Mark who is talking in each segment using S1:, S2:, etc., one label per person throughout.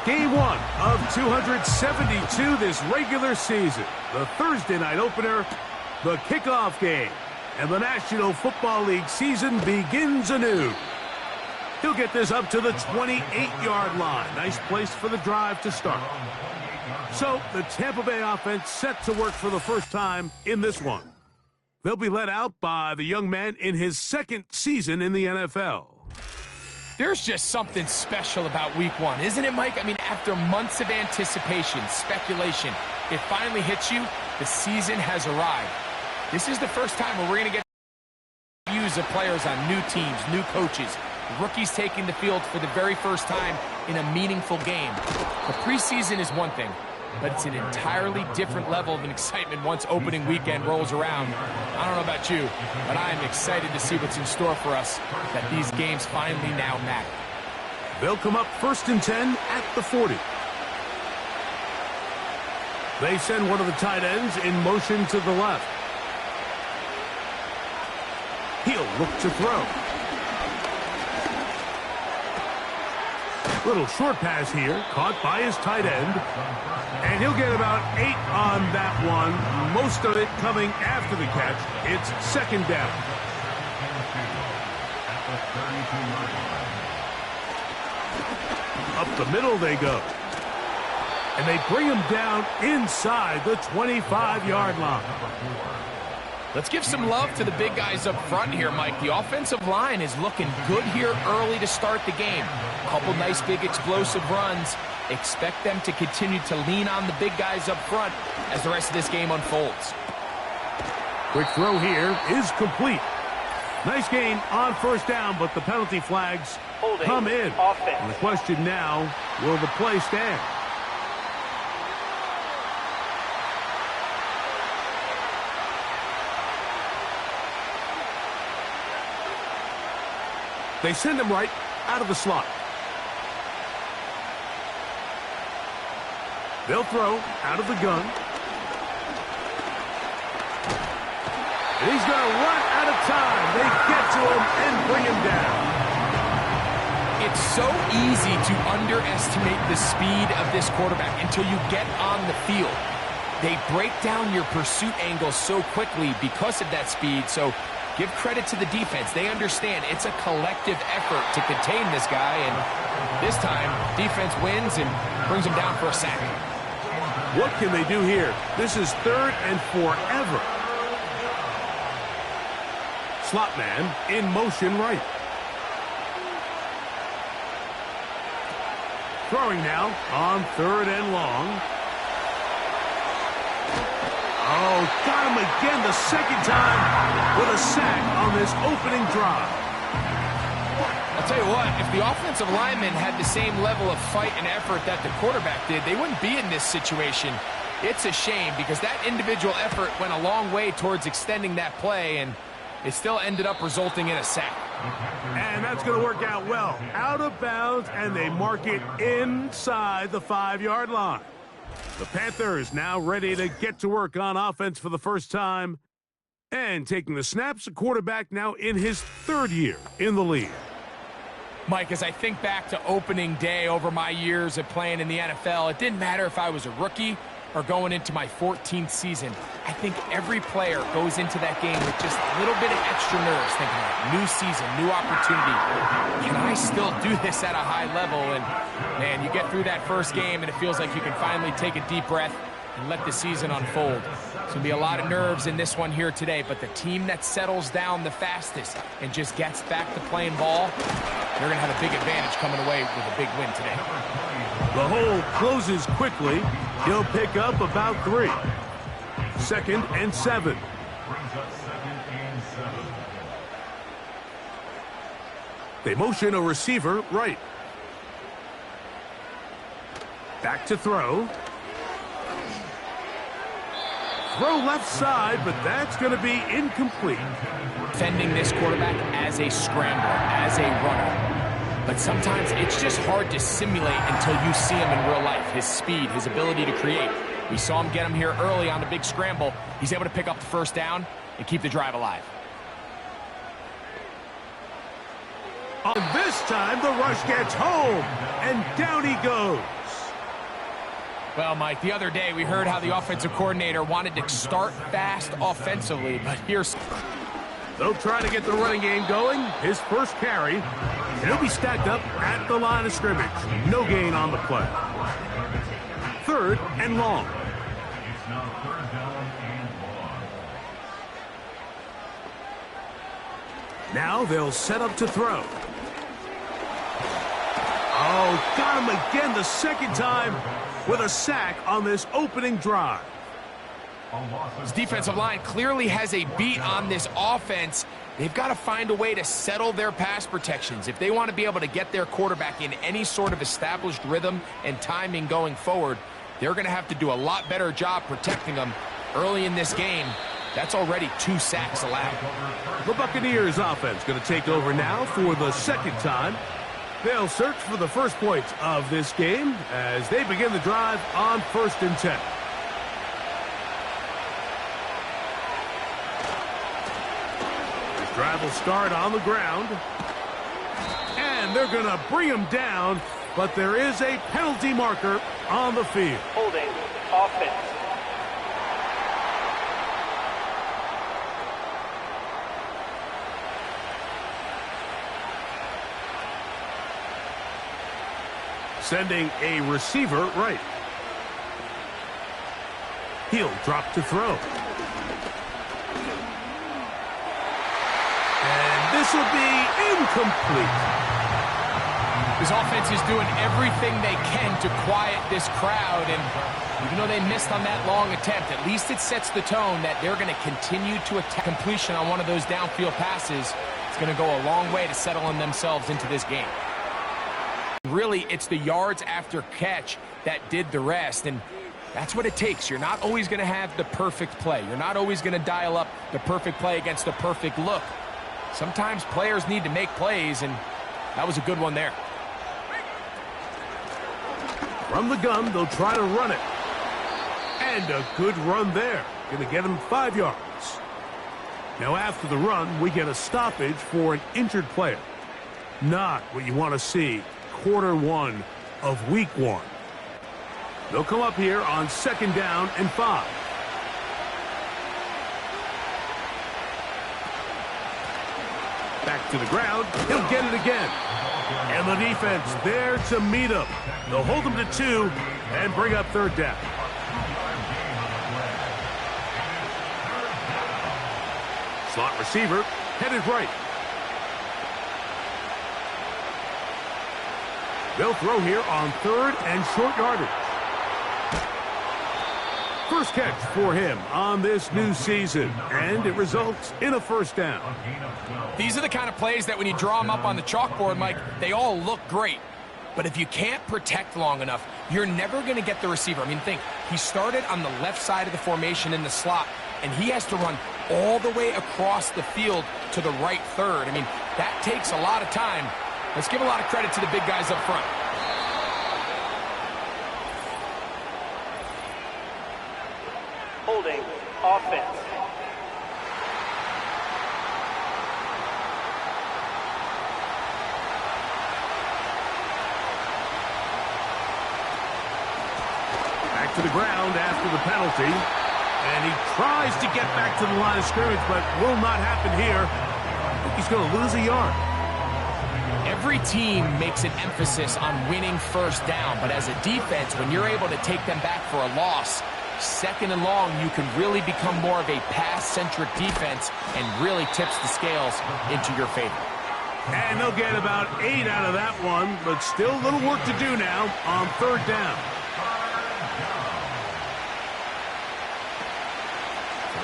S1: Game 1 of 272 this regular season. The Thursday night opener, the kickoff game. And the National Football League season begins anew. He'll get this up to the 28-yard line. Nice place for the drive to start. So the Tampa Bay offense set to work for the first time in this one. They'll be led out by the young man in his second season in the NFL.
S2: There's just something special about week 1, isn't it, Mike? I mean, after months of anticipation, speculation, it finally hits you. The season has arrived. This is the first time where we're going to get views of players on new teams, new coaches, rookies taking the field for the very first time in a meaningful game. The preseason is one thing, but it's an entirely different level of excitement once opening weekend rolls around. I don't know about you, but I'm excited to see what's in store for us, that these games finally now matter.
S1: They'll come up 1st and 10 at the 40. They send one of the tight ends in motion to the left. He'll look to throw. Little short pass here, caught by his tight end. And he'll get about 8 on that one. Most of it coming after the catch. It's 2nd down. Up the middle they go. And they bring him down inside the 25-yard line.
S2: Let's give some love to the big guys up front here, Mike. The offensive line is looking good here early to start the game. A couple nice big explosive runs. Expect them to continue to lean on the big guys up front as the rest of this game unfolds.
S1: Quick throw here is complete. Nice gain on 1st down, but the penalty flags come in. And the question now, will the play stand? They send him right out of the slot. They'll throw out of the gun. And he's going to run out of time. They get to him and bring him down.
S2: It's so easy to underestimate the speed of this quarterback until you get on the field. They break down your pursuit angle so quickly because of that speed. So give credit to the defense. They understand it's a collective effort to contain this guy, and this time, defense wins and brings him down for a sack.
S1: What can they do here? This is 3rd and forever. Slot man in motion right. Throwing now on 3rd and long. Oh, got him again the 2nd time with a sack on this opening drive.
S2: I'll tell you what, if the offensive lineman had the same level of fight and effort that the quarterback did, they wouldn't be in this situation. It's a shame because that individual effort went a long way towards extending that play, and it still ended up resulting in a sack.
S1: And that's going to work out well. Out of bounds, and they mark it inside the 5-yard line. The Panthers now ready to get to work on offense for the first time. And taking the snaps, the quarterback now in his 3rd year in the league.
S2: Mike, as I think back to opening day over my years of playing in the NFL, it didn't matter if I was a rookie or going into my 14th season. I think every player goes into that game with just a little bit of extra nerves, thinking like, new season, new opportunity. Can I still do this at a high level? And, man, you get through that first game, and it feels like you can finally take a deep breath and let the season unfold. It's going to be a lot of nerves in this one here today, but the team that settles down the fastest and just gets back to playing ball, they're going to have a big advantage coming away with a big win today.
S1: The hole closes quickly. He'll pick up about 3. 2nd and 7. They motion a receiver right. Back to throw. Throw left side, but that's going to be incomplete.
S2: Defending this quarterback as a scrambler, as a runner. But sometimes it's just hard to simulate until you see him in real life. His speed, his ability to create. We saw him get him here early on the big scramble. He's able to pick up the 1st down and keep the drive alive.
S1: On this time, the rush gets home, and down he goes.
S2: Well, Mike, the other day we heard how the offensive coordinator wanted to start fast offensively, but here's...
S1: They'll try to get the running game going. His first carry, and he'll be stacked up at the line of scrimmage. No gain on the play. 3rd and long. Now they'll set up to throw. Oh, got him again the second time with a sack on this opening drive.
S2: This defensive line clearly has a beat on this offense. They've got to find a way to settle their pass protections. If they want to be able to get their quarterback in any sort of established rhythm and timing going forward, they're going to have to do a lot better job protecting them early in this game. That's already 2 sacks allowed.
S1: The Buccaneers offense going to take over now for the second time. They'll search for the first points of this game as they begin the drive on 1st and 10. Drive will start on the ground. And they're going to bring him down, but there is a penalty marker on the field.
S3: Holding offense.
S1: Sending a receiver right. He'll drop to throw. This will be incomplete.
S2: This offense is doing everything they can to quiet this crowd, and even though they missed on that long attempt, at least it sets the tone that they're going to continue to attack. Completion on one of those downfield passes. It's going to go a long way to settling themselves into this game. Really, it's the yards after catch that did the rest, and that's what it takes. You're not always going to have the perfect play. You're not always going to dial up the perfect play against the perfect look. Sometimes players need to make plays, and that was a good one there.
S1: From the gun, they'll try to run it. And a good run there. Going to get him 5 yards. Now after the run, we get a stoppage for an injured player. Not what you want to see quarter 1 of week 1. They'll come up here on 2nd down and 5. Back to the ground. He'll get it again. And the defense there to meet him. They'll hold him to 2 and bring up 3rd down. Slot receiver headed right. They'll throw here on 3rd and short yardage. First catch for him on this new season, and it results in a 1st down.
S2: These are the kind of plays that when you draw them up on the chalkboard, Mike, they all look great. But if you can't protect long enough, you're never going to get the receiver. I mean, think, he started on the left side of the formation in the slot, and he has to run all the way across the field to the right 3rd. I mean, that takes a lot of time. Let's give a lot of credit to the big guys up front.
S3: Holding offense.
S1: Back to the ground after the penalty. And he tries to get back to the line of scrimmage, but will not happen here. I think he's going to lose a yard.
S2: Every team makes an emphasis on winning 1st down, but as a defense, when you're able to take them back for a loss, 2nd and long, you can really become more of a pass-centric defense and really tips the scales into your favor.
S1: And they'll get about 8 out of that one, but still a little work to do now on 3rd down.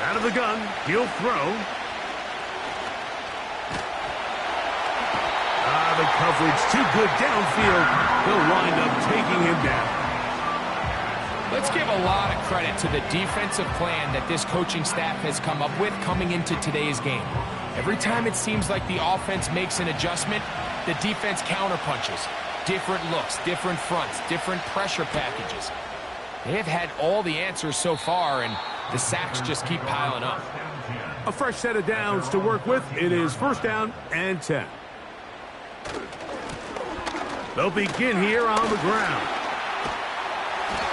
S1: Out of the gun, he'll throw. The coverage too good downfield. They'll wind up taking him down.
S2: Let's give a lot of credit to the defensive plan that this coaching staff has come up with coming into today's game. Every time it seems like the offense makes an adjustment, the defense counterpunches. Different looks, different fronts, different pressure packages. They have had all the answers so far, and the sacks just keep piling up.
S1: A fresh set of downs to work with. It is 1st down and 10. They'll begin here on the ground.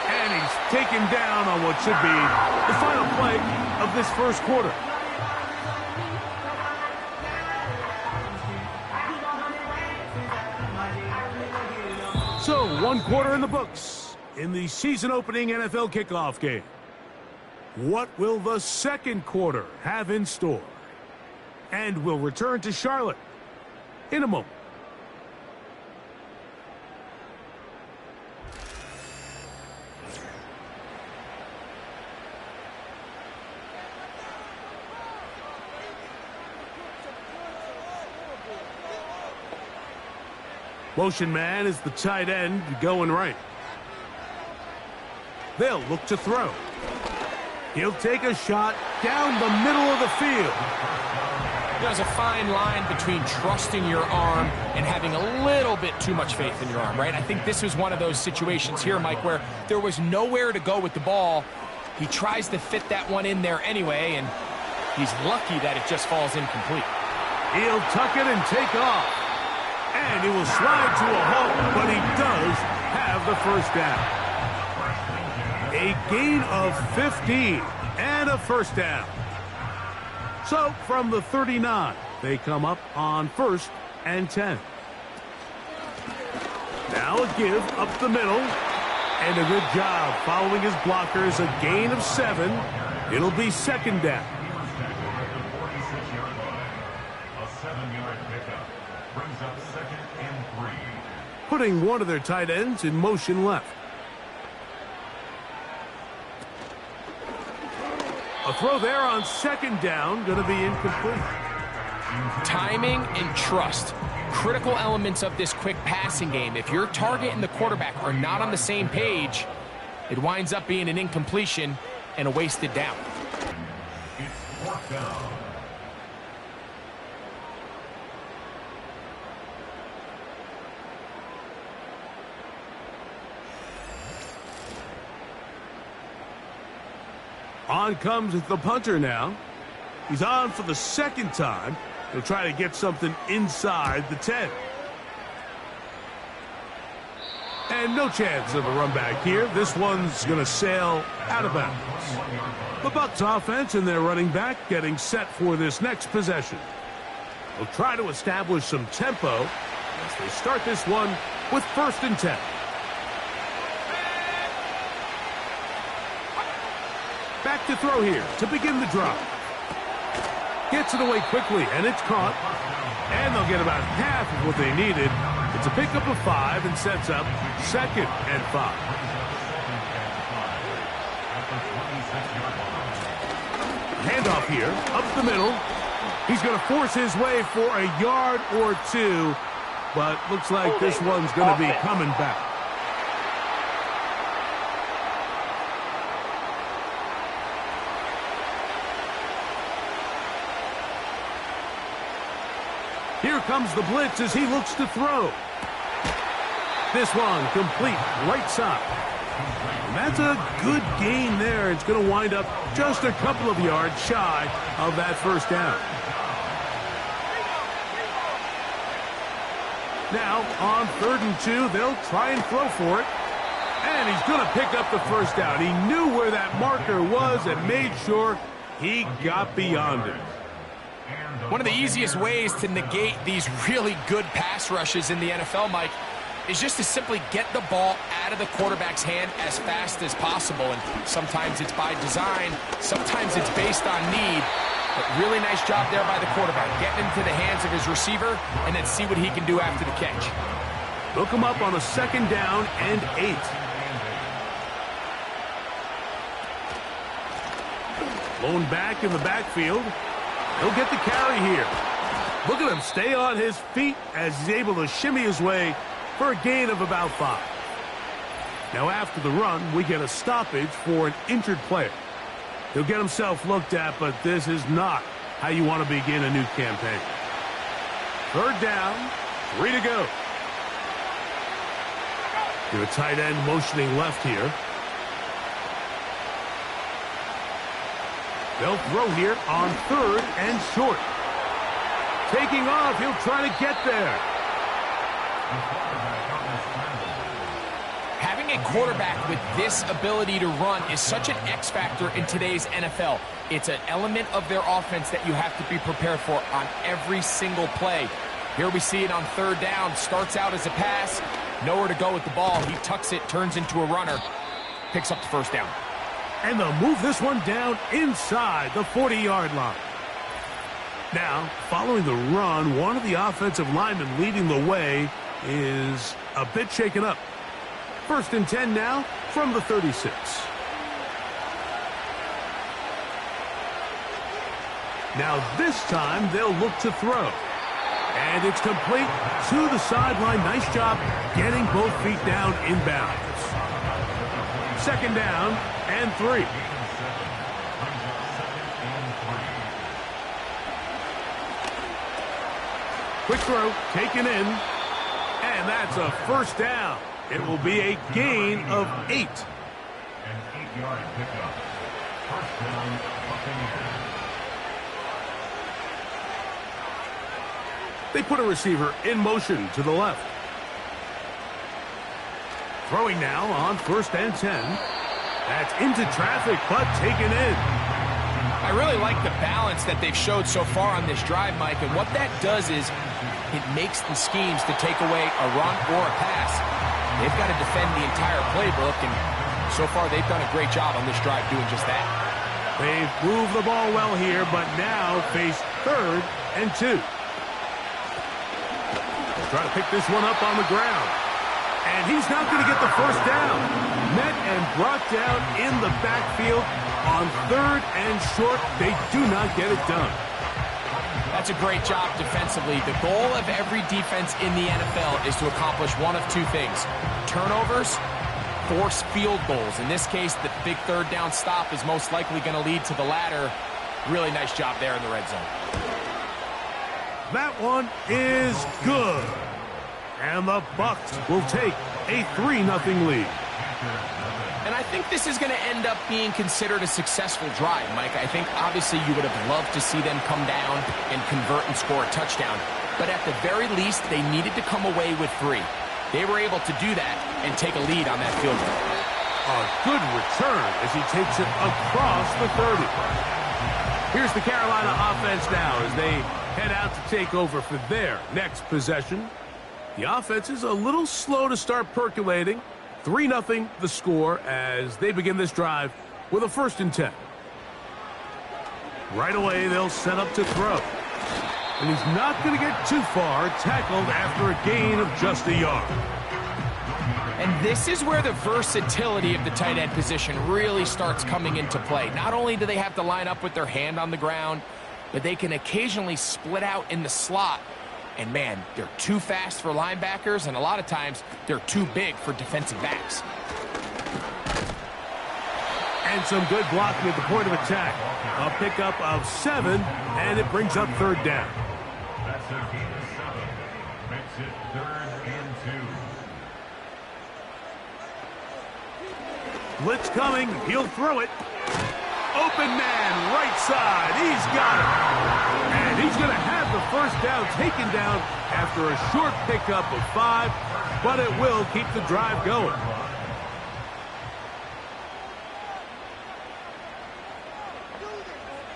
S1: And he he's taken down on what should be the final play of this first quarter. So, one quarter in the books in the season-opening NFL kickoff game. What will the second quarter have in store? And we'll return to Charlotte in a moment. Motion man is the tight end going right. They'll look to throw. He'll take a shot down the middle of the field.
S2: There's a fine line between trusting your arm and having a little bit too much faith in your arm, right? I think this was one of those situations here, Mike, where there was nowhere to go with the ball. He tries to fit that one in there anyway, and he's lucky that it just falls incomplete.
S1: He'll tuck it and take off. And he will slide to a halt, but he does have the first down. A gain of 15 and a first down. So from the 39, they come up on 1st and 10. Now a give up the middle. And a good job following his blockers. A gain of 7. It'll be 2nd down. Putting one of their tight ends in motion left. A throw there on 2nd down, going to be incomplete.
S2: Timing and trust, critical elements of this quick passing game. If your target and the quarterback are not on the same page, it winds up being an incompletion and a wasted down.
S4: It's 4th down.
S1: On comes the punter now. He's on for the 2nd time. He'll try to get something inside the 10. And no chance of a run back here. This one's going to sail out of bounds. The Bucs offense and their running back getting set for this next possession. They'll try to establish some tempo as they start this one with 1st and 10. Back to throw here to begin the drive. Gets it away quickly, and it's caught. And they'll get about half of what they needed. It's a pickup of 5 and sets up 2nd and 5. Handoff here, up the middle. He's going to force his way for a yard or 2, but looks like this one's going to be coming back. Here comes the blitz as he looks to throw. This one complete right side. And that's a good gain there. It's going to wind up just a couple of yards shy of that 1st down. Now on 3rd and 2, they'll try and throw for it. And he's going to pick up the 1st down. He knew where that marker was and made sure he got beyond it.
S2: One of the easiest ways to negate these really good pass rushes in the NFL, Mike, is just to simply get the ball out of the quarterback's hand as fast as possible. And sometimes it's by design, sometimes it's based on need. But really nice job there by the quarterback, getting into the hands of his receiver and then see what he can do after the catch.
S1: Look him up on a 2nd down and 8. Blown back in the backfield. He'll get the carry here. Look at him stay on his feet as he's able to shimmy his way for a gain of about 5. Now after the run, we get a stoppage for an injured player. He'll get himself looked at, but this is not how you want to begin a new campaign. 3rd down, 3 to go. Give a tight end motioning left here. They'll throw here on 3rd and short. Taking off, he'll try to get there.
S2: Having a quarterback with this ability to run is such an X factor in today's NFL. It's an element of their offense that you have to be prepared for on every single play. Here we see it on third down. Starts out as a pass. Nowhere to go with the ball. He tucks it, turns into a runner. Picks up the first down.
S1: And they'll move this one down inside the 40-yard line. Now, following the run, one of the offensive linemen leading the way is a bit shaken up. 1st and 10 now from the 36. Now this time they'll look to throw. And it's complete to the sideline. Nice job getting both feet down inbounds. 2nd down and 3. Quick throw, taken in, and that's a first down. It will be a gain of 8.
S4: An 8-yard pickup. First down, Buccaneers.
S1: They put a receiver in motion to the left. Throwing now on 1st and 10. That's into traffic, but taken in.
S2: I really like the balance that they've showed so far on this drive, Mike, and what that does is it makes the schemes to take away a run or a pass. They've got to defend the entire playbook, and so far they've done a great job on this drive doing just that.
S1: They've moved the ball well here, but now face 3rd and 2. Try to pick this one up on the ground. And he's not going to get the first down. Met and brought down in the backfield on 3rd and short. They do not get it done.
S2: That's a great job defensively. The goal of every defense in the NFL is to accomplish one of two things. Turnovers, force field goals. In this case, the big 3rd down stop is most likely going to lead to the latter. Really nice job there in the red zone.
S1: That one is good. And the Bucs will take a 3-0 lead.
S2: And I think this is going to end up being considered a successful drive, Mike. I think obviously you would have loved to see them come down and convert and score a touchdown. But at the very least, they needed to come away with 3. They were able to do that and take a lead on that field goal.
S1: A good return as he takes it across the 30. Here's the Carolina offense now as they head out to take over for their next possession. The offense is a little slow to start percolating. 3-0 the score as they begin this drive with a 1st and 10. Right away, they'll set up to throw. And he's not going to get too far, tackled after a gain of just a yard.
S2: And this is where the versatility of the tight end position really starts coming into play. Not only do they have to line up with their hand on the ground, but they can occasionally split out in the slot. And man, they're too fast for linebackers, and a lot of times they're too big for defensive backs.
S1: And some good blocking at the point of attack. A pickup of 7, and it brings up 3rd down.
S4: That's a gain of 7. Makes it 3rd and 2.
S1: Blitz coming. He'll throw it. Open man, right side. He's got it. And he's going to have the first down taken down after a short pickup of 5, but it will keep the drive going.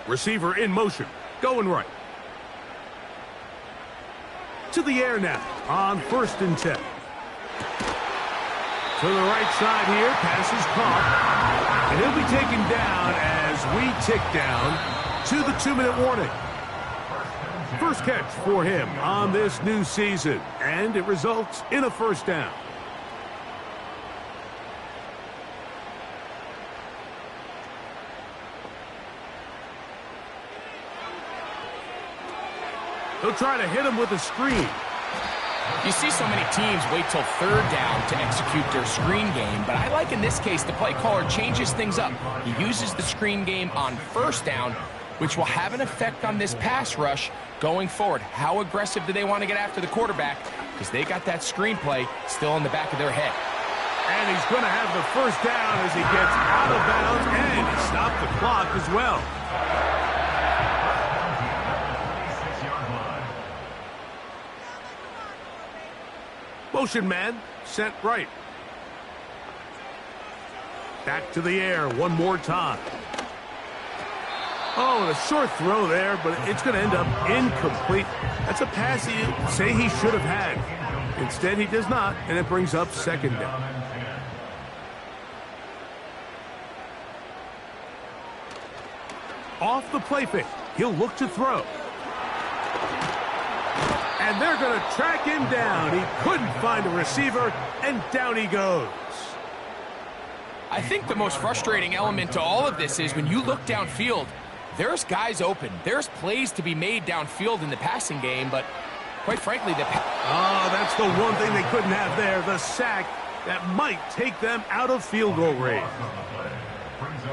S1: Receiver in motion, going right. To the air now on 1st and 10. To the right side here, pass is caught. And he'll be taken down as we tick down to the 2-minute warning. First catch for him on this new season, and it results in a first down. He'll try to hit him with a screen.
S2: You see so many teams wait till 3rd down to execute their screen game, but I like in this case the play caller changes things up. He uses the screen game on 1st down, which will have an effect on this pass rush going forward. How aggressive do they want to get after the quarterback? Because they got that screen play still in the back of their head.
S1: And he's going to have the first down as he gets out of bounds, and he stopped the clock as well. Motion man sent right. Back to the air one more time. Oh, and a short throw there, but it's going to end up incomplete. That's a pass you say he should have had. Instead, he does not, and it brings up second down. Off the play fake, he'll look to throw. And they're going to track him down. He couldn't find a receiver, and down he goes.
S2: I think the most frustrating element to all of this is when you look downfield, there's guys open. There's plays to be made downfield in the passing game, but quite frankly,
S1: that's the one thing they couldn't have there, the sack that might take them out of field goal range.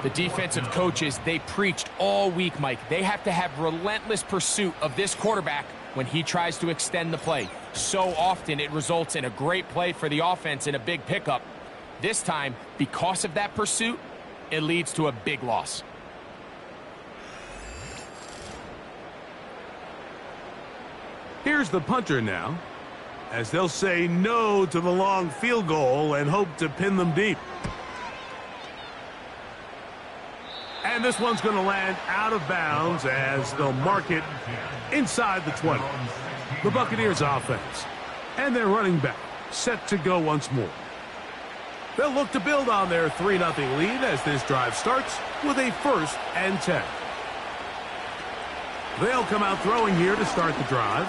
S2: The defensive coaches, they preached all week, Mike. They have to have relentless pursuit of this quarterback when he tries to extend the play. So often it results in a great play for the offense and a big pickup. This time, because of that pursuit, it leads to a big loss.
S1: Here's the punter now, as they'll say no to the long field goal and hope to pin them deep. And this one's going to land out of bounds as they'll mark it inside the 20. The Buccaneers offense and their running back set to go once more. They'll look to build on their 3-0 lead as this drive starts with a 1st and 10. They'll come out throwing here to start the drive.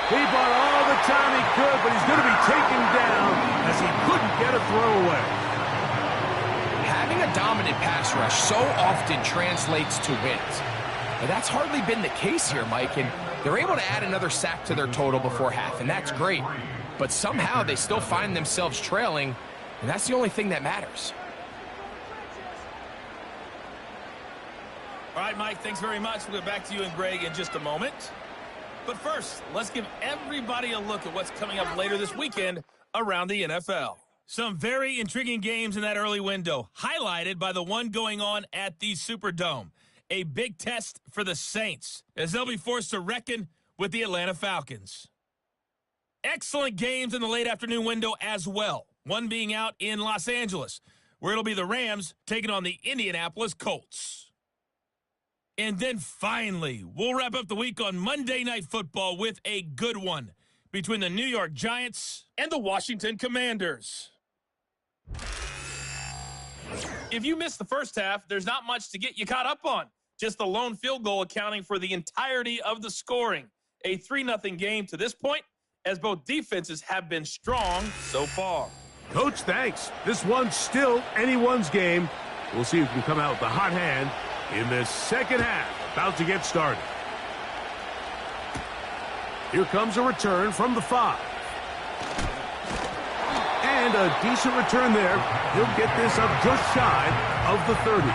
S1: He bought all the time he could, but he's going to be taken down as he couldn't get a throw away.
S2: Having a dominant pass rush so often translates to wins. But that's hardly been the case here, Mike, and they're able to add another sack to their total before half, and that's great. But somehow they still find themselves trailing, and that's the only thing that matters.
S5: All right, Mike, thanks very much. We'll get back to you and Greg in just a moment. But first, let's give everybody a look at what's coming up later this weekend around the NFL. Some very intriguing games in that early window, highlighted by the one going on at the Superdome. A big test for the Saints, as they'll be forced to reckon with the Atlanta Falcons. Excellent games in the late afternoon window as well. One being out in Los Angeles, where it'll be the Rams taking on the Indianapolis Colts. And then finally, we'll wrap up the week on Monday Night Football with a good one between the New York Giants and the Washington Commanders. If you missed the first half, there's not much to get you caught up on. Just the lone field goal accounting for the entirety of the scoring. A 3-0 game to this point, as both defenses have been strong so far.
S1: Coach, thanks. This one's still anyone's game. We'll see who can come out with the hot hand in this second half. About to get started. Here comes a return from the 5. And a decent return there. He'll get this up just shy of the 30.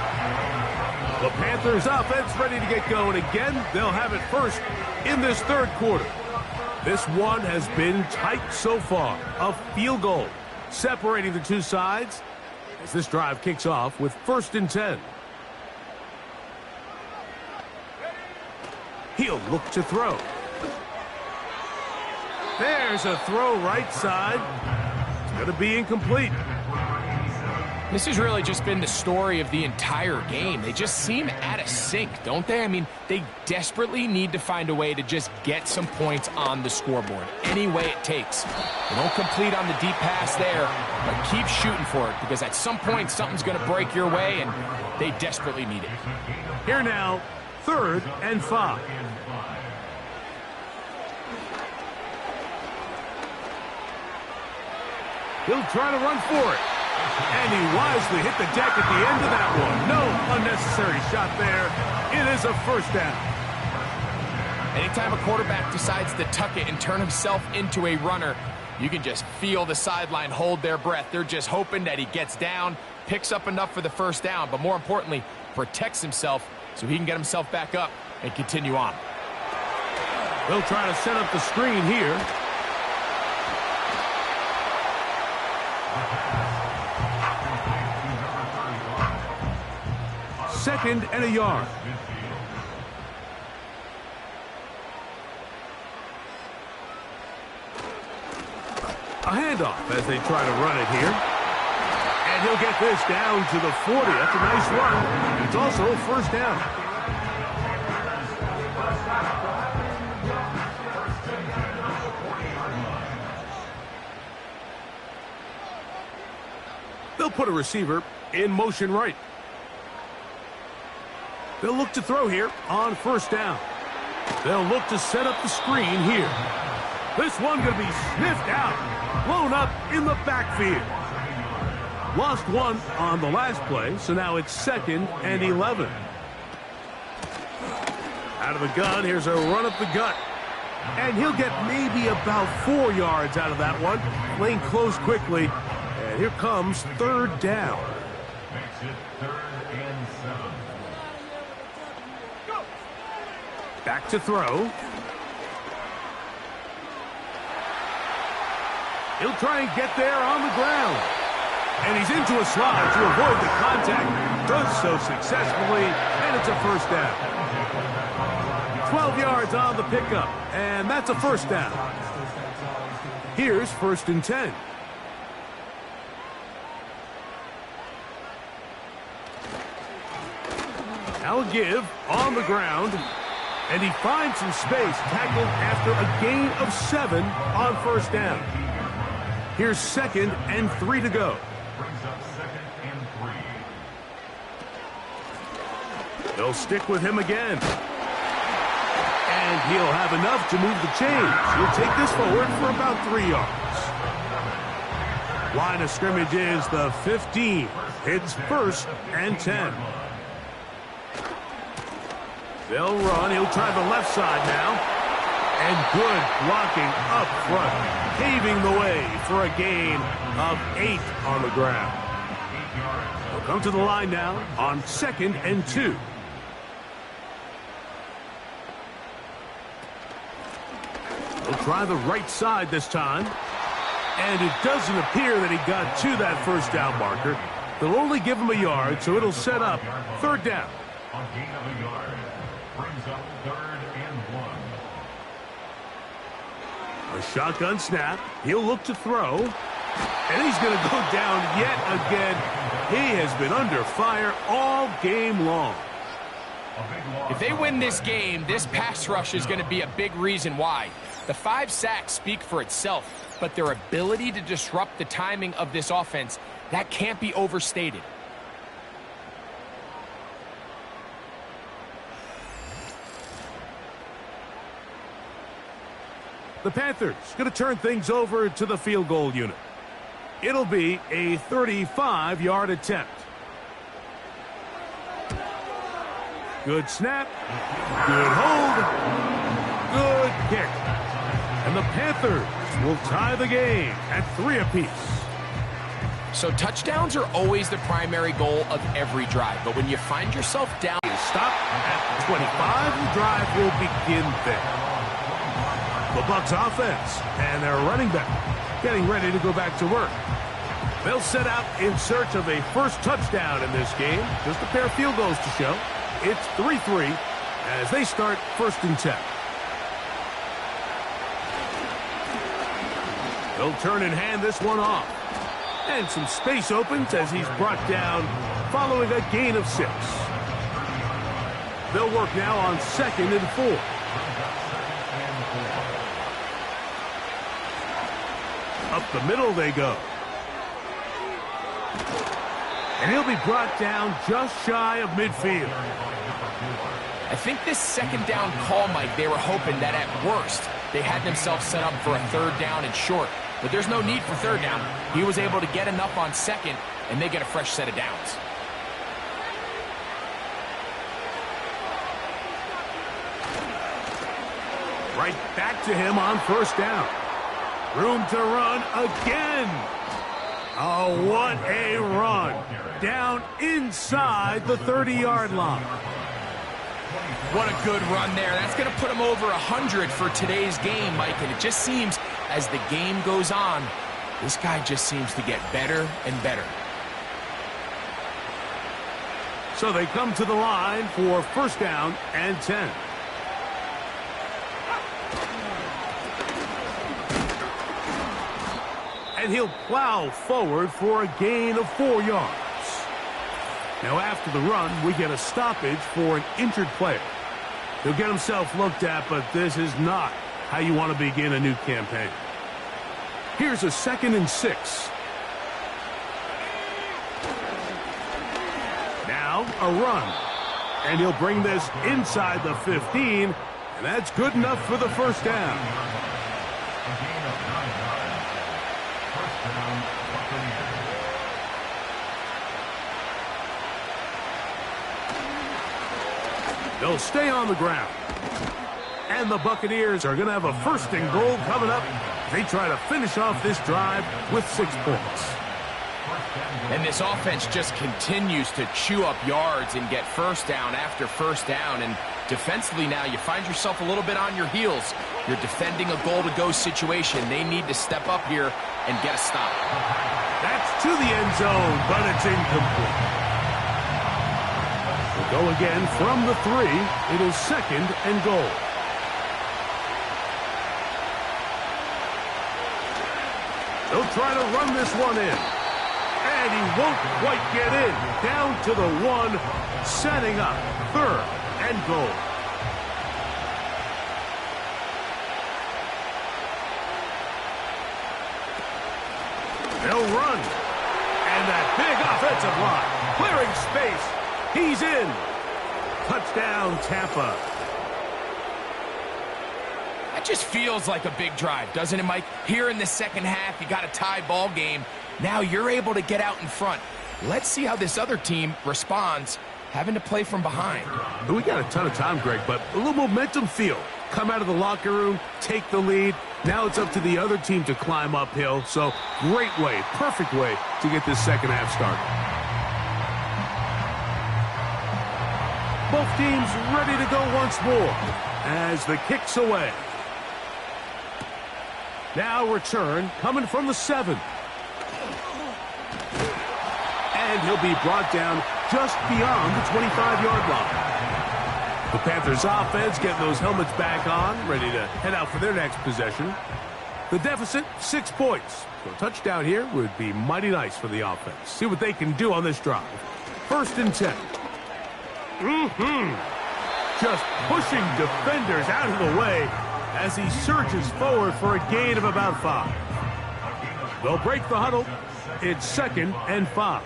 S1: The Panthers offense ready to get going again. They'll have it first in this third quarter. This one has been tight so far. A field goal separating the two sides as this drive kicks off with 1st and 10. He'll look to throw. There's a throw right side. It's going to be incomplete.
S2: This has really just been the story of the entire game. They just seem out of sync, don't they? I mean, they desperately need to find a way to just get some points on the scoreboard, any way it takes. They don't complete on the deep pass there, but keep shooting for it, because at some point something's going to break your way, and they desperately need it.
S1: Here now, 3rd and 5. He'll try to run for it. And he wisely hit the deck at the end of that one. No unnecessary shot there. It is a 1st down.
S2: Anytime a quarterback decides to tuck it and turn himself into a runner, you can just feel the sideline hold their breath. They're just hoping that he gets down, picks up enough for the 1st down, but more importantly, protects himself so he can get himself back up and continue on.
S1: They'll try to set up the screen here. 2nd and a yard. A handoff as they try to run it here. And he'll get this down to the 40. That's a nice run. It's also a first down. They'll put a receiver in motion right. They'll look to throw here on first down. They'll look to set up the screen here. This one going to be sniffed out, blown up in the backfield. Lost one on the last play, so now it's 2nd and 11. Out of the gun, here's a run up the gut. And he'll get maybe about 4 yards out of that one. Playing close quickly. And here comes 3rd down.
S4: Makes it 3rd and 7.
S1: Back to throw. He'll try and get there on the ground. And he's into a slide to avoid the contact. Does so successfully, and it's a first down. 12 yards on the pickup, and that's a first down. Here's 1st and 10. Now a give on the ground, and he finds some space, tackled after a gain of 7 on first down. Here's 2nd and 3 to go.
S4: Brings up 2nd and 3.
S1: They'll stick with him again. And he'll have enough to move the chains. He'll take this forward for about 3 yards. Line of scrimmage is the 15. It's 1st and 10. They'll run. He'll try the left side now. And good blocking up front, paving the way for a gain of 8 on the ground. They'll come to the line now on 2nd and 2. He'll try the right side this time. And it doesn't appear that he got to that first down marker. They'll only give him a yard, so it'll set up 3rd down.
S4: On gain of a yard. Brings up 3rd and 1.
S1: A shotgun snap. He'll look to throw. And he's going to go down yet again. He has been under fire all game long.
S2: If they win this game, this pass rush is going to be a big reason why. The 5 sacks speak for itself, but their ability to disrupt the timing of this offense, that can't be overstated.
S1: The Panthers going to turn things over to the field goal unit. It'll be a 35-yard attempt. Good snap. Good hold. Good kick. And the Panthers will tie the game at 3 apiece.
S2: So touchdowns are always the primary goal of every drive. But when you find yourself down...
S1: Stop at 25. The drive will begin there. The Bucs offense and their running back getting ready to go back to work. They'll set out in search of a first touchdown in this game. Just a pair of field goals to show. It's 3-3 as they start 1st and 10. They'll turn and hand this one off. And some space opens as he's brought down following a gain of 6. They'll work now on 2nd and 4. Up the middle they go. And he'll be brought down just shy of midfield.
S2: I think this 2nd down call, Mike, they were hoping that at worst they had themselves set up for a 3rd down and short. But there's no need for 3rd down. He was able to get enough on 2nd, and they get a fresh set of downs.
S1: Right back to him on 1st down. Room to run again. Oh, what a run. Down inside the 30-yard line.
S2: What a good run there. That's going to put him over 100 for today's game, Mike. And it just seems as the game goes on, this guy just seems to get better and better.
S1: So they come to the line for 1st down and 10. And And he'll plow forward for a gain of 4 yards. Now after the run, we get a stoppage for an injured player. He'll get himself looked at, but this is not how you want to begin a new campaign. Here's a 2nd and 6. Now a run. And he'll bring this inside the 15, and that's good enough for the first down. They'll stay on the ground. And the Buccaneers are going to have a 1st and goal coming up. They try to finish off this drive with 6 points.
S2: And this offense just continues to chew up yards and get first down after first down. And defensively now, you find yourself a little bit on your heels. You're defending a goal-to-go situation. They need to step up here and get a stop.
S1: That's to the end zone, but it's incomplete. We'll go again from the 3. It is 2nd and goal. They'll try to run this one in. And he won't quite get in. Down to the 1, setting up 3rd and goal. They'll run. And that big offensive line, clearing space. He's in. Touchdown, Tampa.
S2: That just feels like a big drive, doesn't it, Mike? Here in the second half, you got a tie ball game. Now you're able to get out in front. Let's see how this other team responds, having to play from behind.
S1: We got a ton of time, Greg, but a little momentum feel. Come out of the locker room, take the lead. Now it's up to the other team to climb uphill. So great way, perfect way to get this second half started. Both teams ready to go once more as the kick's away. Now return coming from the 7. And he'll be brought down just beyond the 25-yard line. The Panthers offense getting those helmets back on, ready to head out for their next possession. The deficit, 6 points. So a touchdown here would be mighty nice for the offense. See what they can do on this drive. 1st and 10. Just pushing defenders out of the way as he surges forward for a gain of about 5. They'll break the huddle. It's 2nd and 5.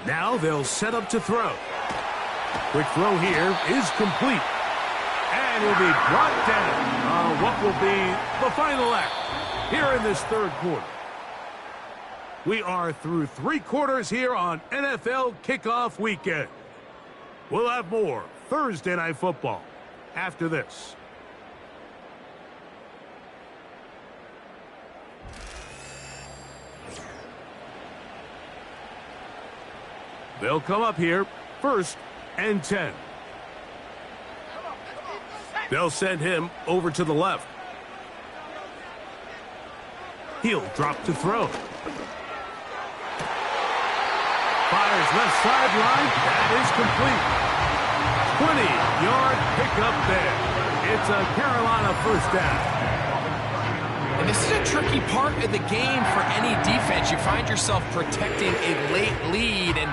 S1: Now they'll set up to throw. Quick throw here is complete. And he'll be brought down on what will be the final act here in this 3rd quarter. We are through 3 quarters here on NFL Kickoff Weekend. We'll have more Thursday Night Football after this. They'll come up here, 1st and 10. They'll send him over to the left. He'll drop to throw. Fires left sideline. That is complete. 20-yard pickup there. It's a Carolina 1st down.
S2: And this is a tricky part of the game for any defense. You find yourself protecting a late lead, and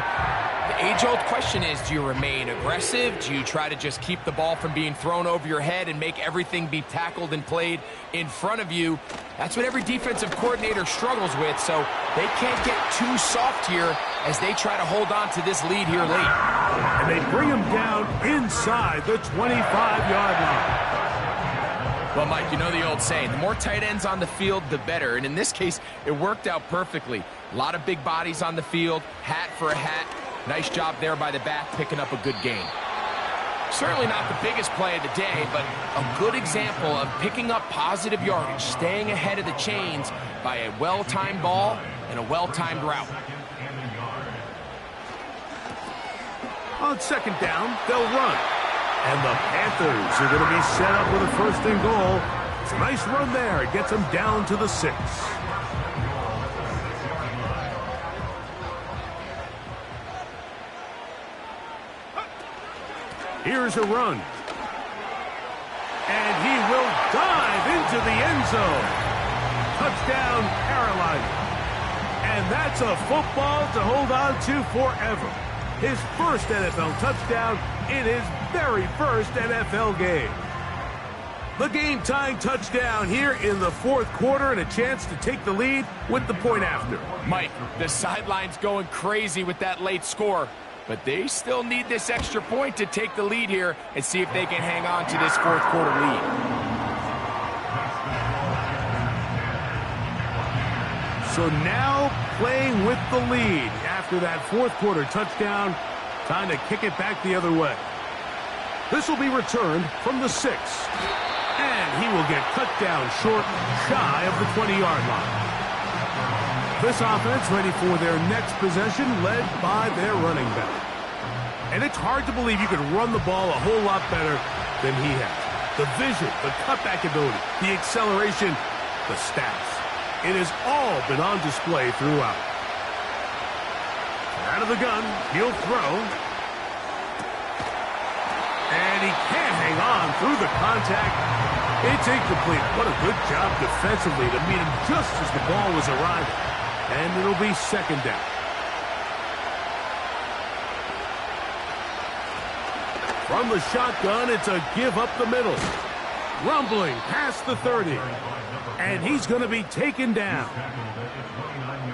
S2: the age-old question is, do you remain aggressive? Do you try to just keep the ball from being thrown over your head and make everything be tackled and played in front of you? That's what every defensive coordinator struggles with, so they can't get too soft here as they try to hold on to this lead here late.
S1: And they bring him down inside the 25-yard line.
S2: Well, Mike, you know the old saying, the more tight ends on the field, the better. And in this case, it worked out perfectly. A lot of big bodies on the field, hat for a hat. Nice job there by the back, picking up a good gain. Certainly not the biggest play of the day, but a good example of picking up positive yardage, staying ahead of the chains by a well-timed ball and a well-timed route.
S1: On 2nd down, they'll run. And the Panthers are going to be set up with a 1st and goal. It's a nice run there. It gets them down to the 6. Here's a run. And he will dive into the end zone. Touchdown, Carolina. And that's a football to hold on to forever. His first NFL touchdown in his very first NFL game. The game-tying touchdown here in the fourth quarter and a chance to take the lead with the point after.
S2: Mike, the sideline's going crazy with that late score, but they still need this extra point to take the lead here and see if they can hang on to this fourth quarter lead.
S1: So now playing with the lead after that fourth quarter touchdown, time to kick it back the other way. This will be returned from the 6. And he will get cut down short, shy of the 20-yard line. This offense ready for their next possession, led by their running back. And it's hard to believe you could run the ball a whole lot better than he has. The vision, the cutback ability, the acceleration, the stats. It has all been on display throughout. Out of the gun, he'll throw. And he can't hang on through the contact. It's incomplete. What a good job defensively to meet him just as the ball was arriving. And it'll be second down. From the shotgun, it's a give up the middle. Rumbling past the 30. And he's going to be taken down.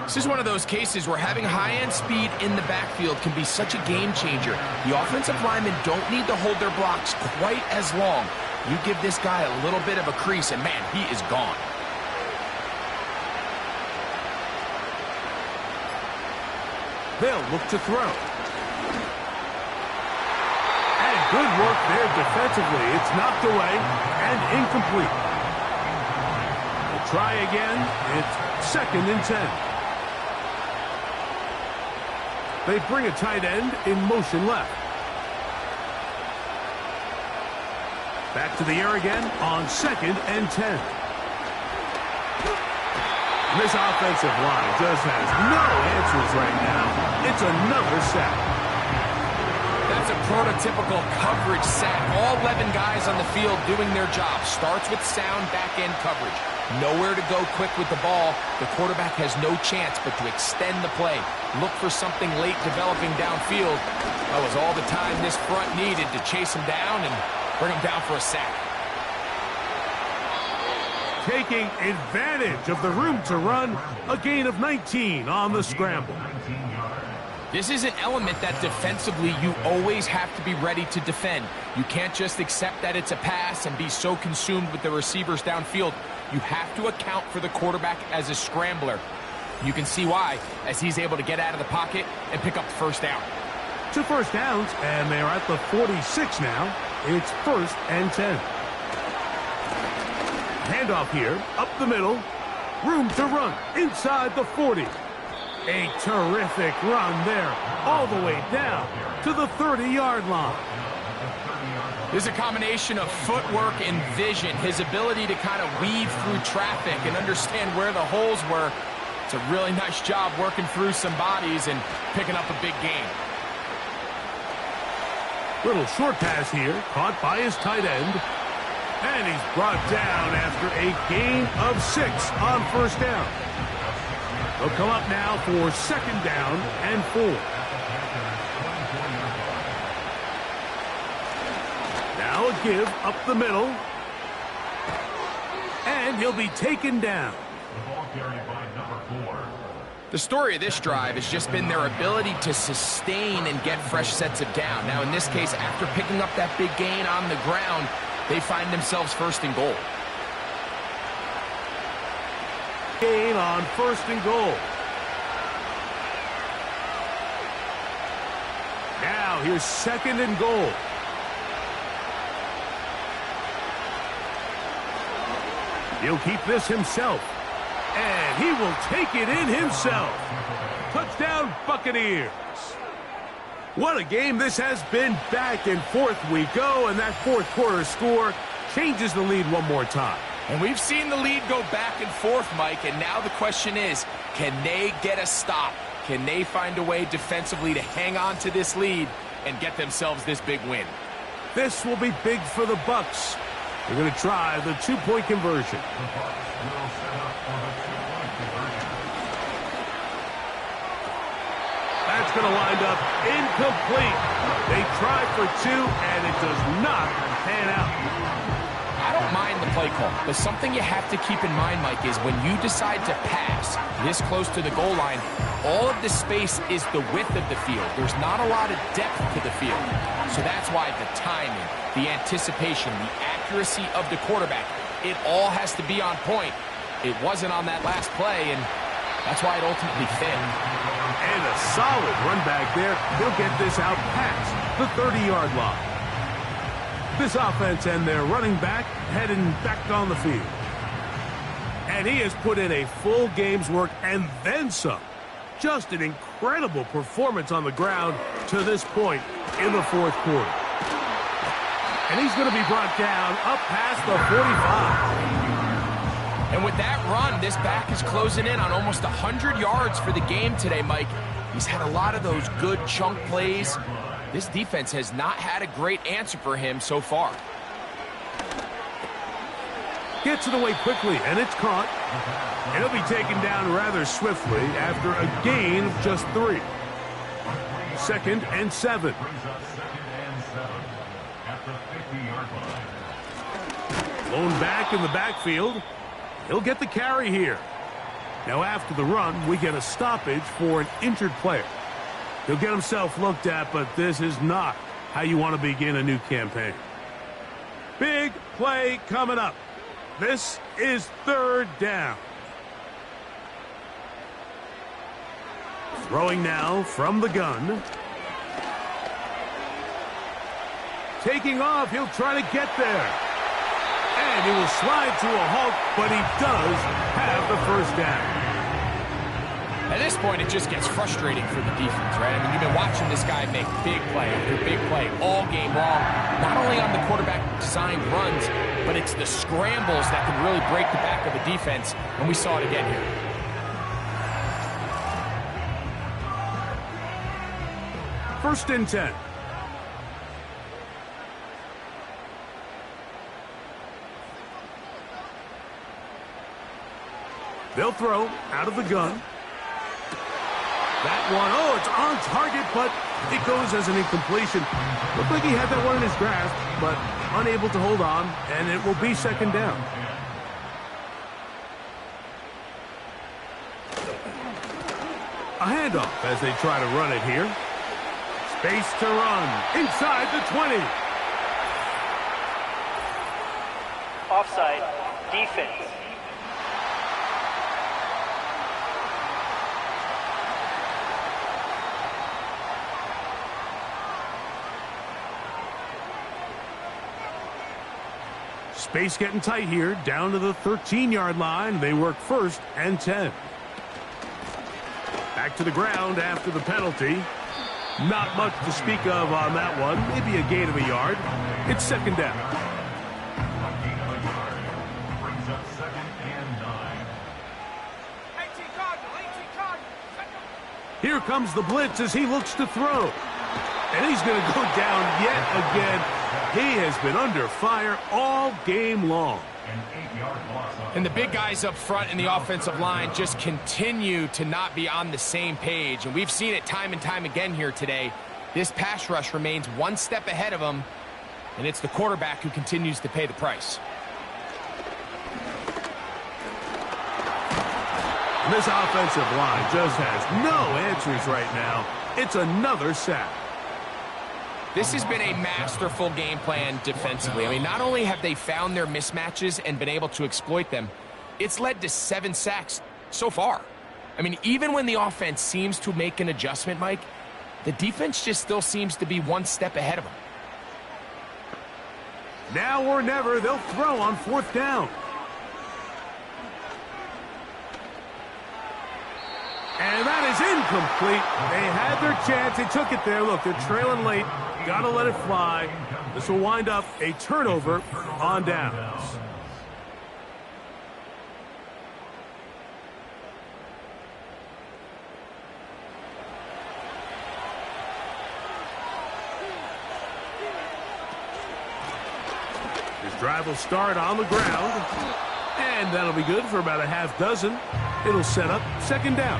S2: This is one of those cases where having high-end speed in the backfield can be such a game changer. The offensive linemen don't need to hold their blocks quite as long. You give this guy a little bit of a crease, and man, he is gone.
S1: They'll look to throw. And good work there defensively. It's knocked away and incomplete. They'll try again. It's second and 10. They bring a tight end in motion left. Back to the air again on second and 10. This offensive line just has no answers right now. It's another sack.
S2: That's a prototypical coverage sack. All 11 guys on the field doing their job. Starts with sound back-end coverage. Nowhere to go quick with the ball. The quarterback has no chance but to extend the play. Look for something late developing downfield. That was all the time this front needed to chase him down and bring him down for a sack.
S1: Taking advantage of the room to run, a gain of 19 on the scramble.
S2: This is an element that defensively you always have to be ready to defend. You can't just accept that it's a pass and be so consumed with the receivers downfield. You have to account for the quarterback as a scrambler. You can see why, as he's able to get out of the pocket and pick up the first down.
S1: 2 first downs, and they're at the 46 now. It's first and 10. Handoff here, up the middle. Room to run inside the 40. A terrific run there, all the way down to the 30-yard line.
S2: There's a combination of footwork and vision, his ability to kind of weave through traffic and understand where the holes were. It's a really nice job working through some bodies and picking up a big gain.
S1: Little short pass here, caught by his tight end. And he's brought down after a gain of 6 on first down. They'll come up now for second down and 4. Now a give up the middle. And he'll be taken down.
S2: The story of this drive has just been their ability to sustain and get fresh sets of down. Now, in this case, after picking up that big gain on the ground, they find themselves first and goal.
S1: Gain on first and goal. Now here's second and goal. He'll keep this himself. And he will take it in himself. Touchdown, Buccaneers. What a game this has been. Back and forth we go, and that fourth quarter score changes the lead one more time.
S2: And we've seen the lead go back and forth, Mike, and now the question is, can they get a stop? Can they find a way defensively to hang on to this lead and get themselves this big win?
S1: This will be big for the Bucs. They're going to try the two-point conversion.
S4: The Bucs will set up for the two-point conversion.
S1: That's going to wind up incomplete. They tried for two, and it does not pan out.
S2: I don't mind the play call, but something you have to keep in mind, Mike, is when you decide to pass this close to the goal line, all of the space is the width of the field. There's not a lot of depth to the field. So that's why the timing, the anticipation, the accuracy of the quarterback, it all has to be on point. It wasn't on that last play, and that's why it ultimately failed.
S1: And a solid run back there. He'll get this out past the 30-yard line. This offense and their running back heading back on the field. And he has put in a full game's work and then some. Just an incredible performance on the ground to this point in the fourth quarter. And he's going to be brought down up past the 45.
S2: And with that run, this back is closing in on almost 100 yards for the game today, Mike. He's had a lot of those good chunk plays. This defense has not had a great answer for him so far.
S1: Gets it away quickly, and it's caught. And he'll be taken down rather swiftly after a gain of just 3. 2nd and 7.
S4: Brings up 2nd and 7 at the 50-yard line.
S1: Blown back in the backfield. He'll get the carry here. Now after the run, we get a stoppage for an injured player. He'll get himself looked at, but this is not how you want to begin a new campaign. Big play coming up. This is 3rd down. Throwing now from the gun. Taking off, he'll try to get there. And he will slide to a halt, but he does have the first down.
S2: At this point, it just gets frustrating for the defense, right? I mean, you've been watching this guy make big play after big play all game long, not only on the quarterback-designed runs, but it's the scrambles that can really break the back of a defense, and we saw it again here.
S1: First and 10. They'll throw out of the gun. That one, oh, it's on target, but it goes as an incompletion. Looked like he had that one in his grasp, but unable to hold on, and it will be 2nd down. A handoff as they try to run it here. Space to run inside the 20.
S3: Offside. Defense.
S1: Space getting tight here, down to the 13-yard line. They work 1st and 10. Back to the ground after the penalty. Not much to speak of on that one. Maybe a gain of a yard. It's 2nd down.
S4: A gain of a yard brings up 2nd and 9.
S1: Here comes the blitz as he looks to throw. And he's going to go down yet again. He has been under fire all game long.
S4: An 8-yard loss.
S2: And the big guys up front in the offensive line just continue to not be on the same page. And we've seen it time and time again here today. This pass rush remains one step ahead of them, and it's the quarterback who continues to pay the price.
S1: And this offensive line just has no answers right now. It's another sack.
S2: This has been a masterful game plan defensively. I mean, not only have they found their mismatches and been able to exploit them, it's led to 7 sacks so far. I mean, even when the offense seems to make an adjustment, Mike, the defense just still seems to be one step ahead of them.
S1: Now or never, they'll throw on 4th down. And that is incomplete. They had their chance. They took it there. Look, they're trailing late. Got to let it fly. This will wind up a turnover on downs. Drive will start on the ground. And that'll be good for about a half dozen. It'll set up second down.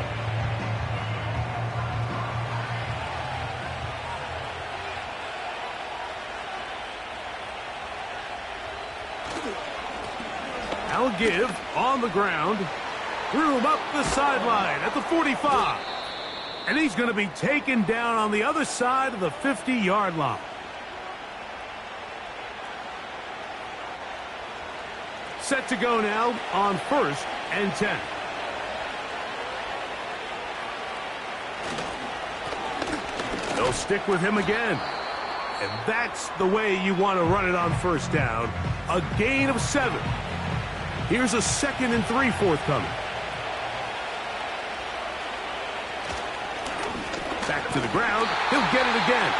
S1: I'll give on the ground. Threw him up the sideline at the 45. And he's going to be taken down on the other side of the 50-yard line. Set to go now on 1st and 10. They'll stick with him again. And that's the way you want to run it on first down. A gain of 7. Here's a 2nd and 3 forthcoming. Back to the ground. He'll get it again.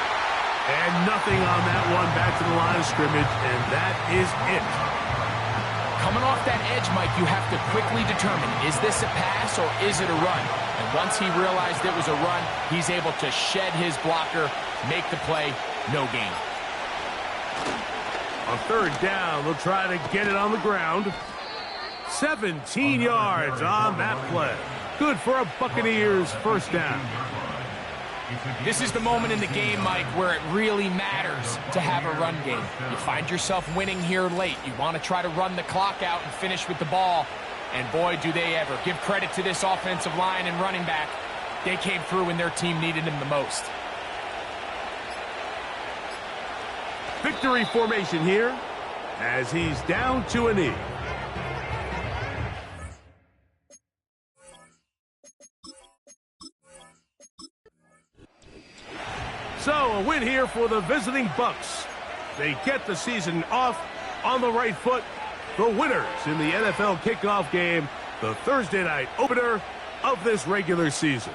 S1: And nothing on that one. Back to the line of scrimmage, and that is it.
S2: Coming off that edge, Mike, you have to quickly determine, is this a pass or is it a run? And once he realized it was a run, he's able to shed his blocker, make the play, no gain.
S1: On 3rd down, they'll try to get it on the ground. 17 yards on that play. Good for a Buccaneers first down.
S2: This is the moment in the game, Mike, where it really matters to have a run game. You find yourself winning here late. You want to try to run the clock out and finish with the ball. And boy, do they ever. Give credit to this offensive line and running back. They came through when their team needed him the most.
S1: Victory formation here as he's down to a knee. So, a win here for the visiting Bucs. They get the season off on the right foot. The winners in the NFL kickoff game, the Thursday night opener of this regular season.